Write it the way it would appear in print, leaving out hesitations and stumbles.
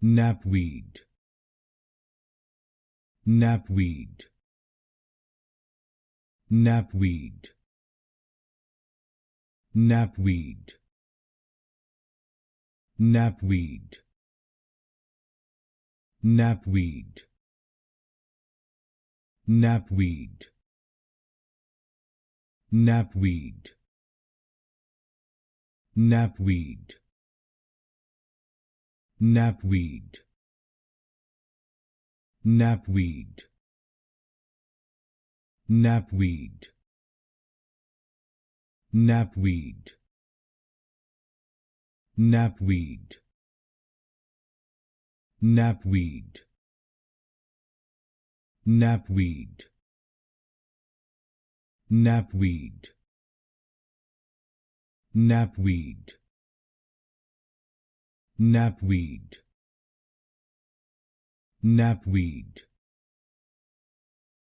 Knapweed, knapweed, knapweed, knapweed, knapweed, knapweed, knapweed, knapweed, knapweed, knapweed, knapweed, knapweed, knapweed, knapweed, knapweed, knapweed, knapweed, knapweed, knapweed, knapweed,